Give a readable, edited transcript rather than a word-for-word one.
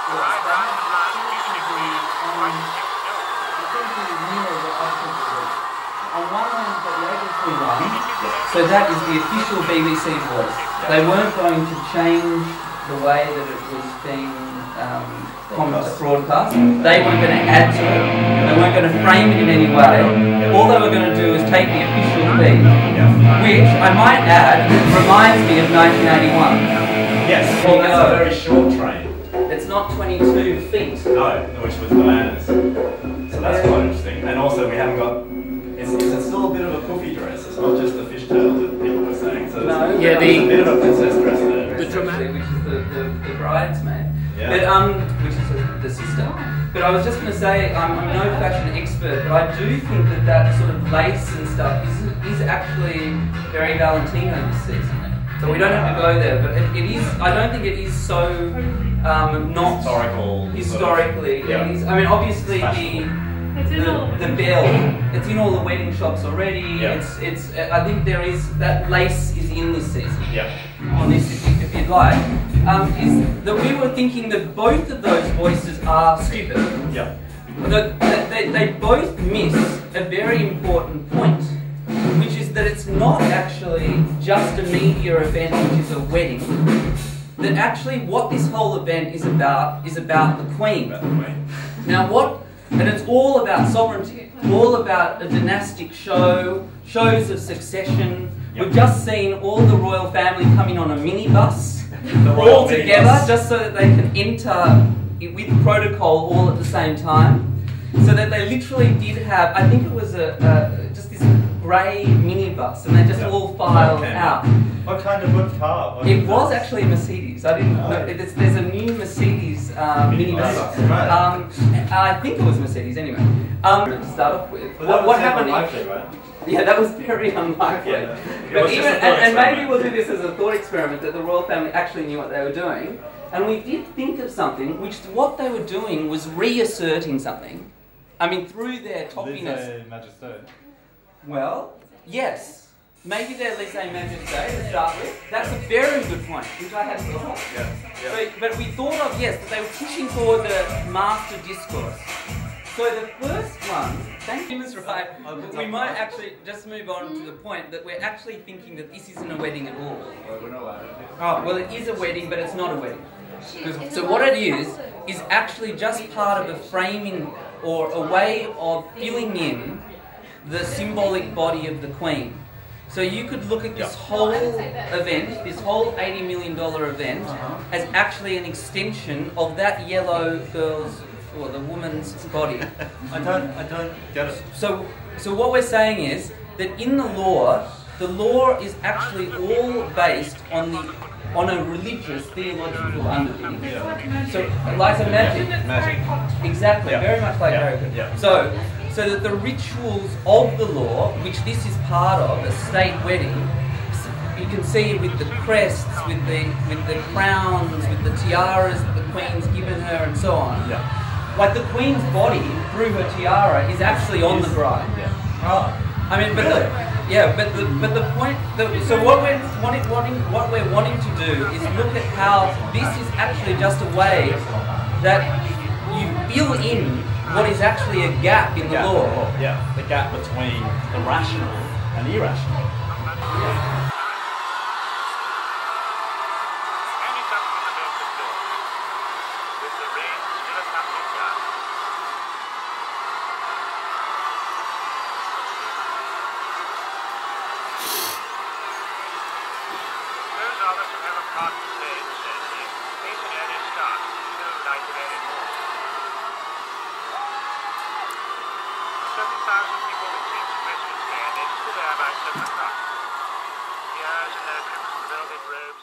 On one hand, you've got the ABC one, so that is the official BBC voice. They weren't going to change the way that it was being broadcast. They weren't going to add to it. They weren't going to frame it in any way. All they were going to do is take the official feed, which, I might add, reminds me of 1981. Yes, well, that's a very short train. It's not 22 feet. No, which was bananas. So that's quite interesting. And also, we haven't got... It's still a bit of a poofy dress. It's not just the fishtail that people were saying. So no, yeah, there's a bit of a princess dress there. The dramatic, which is the bridesmaid. Yeah. But which is the sister. But I was just going to say, I'm no fashion expert, but I do think that sort of lace and stuff is actually very Valentino this season. So we don't have to go there, but it is. I don't think it is so not historically. Yeah. It is, I mean, obviously the bell. It's in all the wedding shops already. Yeah. It's. I think there is that lace is in this season. Yeah. On this, if you'd like, is that we were thinking that both of those voices are stupid. Yeah. They both miss a very important point, which is that it's not actually just a media event, which is a wedding. That actually what this whole event is about the Queen. Now and it's all about sovereignty, all about a dynastic show, shows of succession. Yep. We've just seen all the royal family coming on a minibus, all together, just so that they can enter with protocol all at the same time. So that they literally did have, I think it was just this grey minibus, and they just all filed out. What kind of car? It was actually a Mercedes. I didn't know. There's a new Mercedes minibus. I think it was Mercedes anyway. To start off with, what happened? Right? Yeah, that was very unlikely. Yeah. But even, and maybe we'll do this as a thought experiment that the royal family actually knew what they were doing, and we did think of something, which what they were doing was reasserting something. I mean, through their toppiness. Majesté. Well, yes. Maybe they're lèse-majesté to start with. That's a very good point, which I hadn't thought of. Yeah. So, but we thought of, yes, that they were pushing forward the master discourse. So the first one, thank you, Mr. Right, we might actually just move on to the point that we're actually thinking that this isn't a wedding at all. Oh, well, it is a wedding, but it's not a wedding. So what it is actually just part of a framing or a way of filling in the symbolic body of the Queen. So you could look at this whole event, this whole $80 million event, as actually an extension of that yellow girl's or the woman's body. I don't get it. So what we're saying is that in the law is actually all based on a religious, theological underpinning. Yeah. So like a magic. Exactly, very much like Gregory. Yeah. So that the rituals of the law, which this is part of, a state wedding, you can see with the crests, with the crowns, with the tiaras that the Queen's given her, and so on. Yeah. Like the Queen's body, through her tiara, is actually on the bride. Yeah. Oh, I mean, but the point. So what we're wanting to do is look at how this is actually just a way that you fill in what is actually a gap in the law. Yeah, the gap between the rational and the irrational. Yeah. Yes, and their crimson velvet robes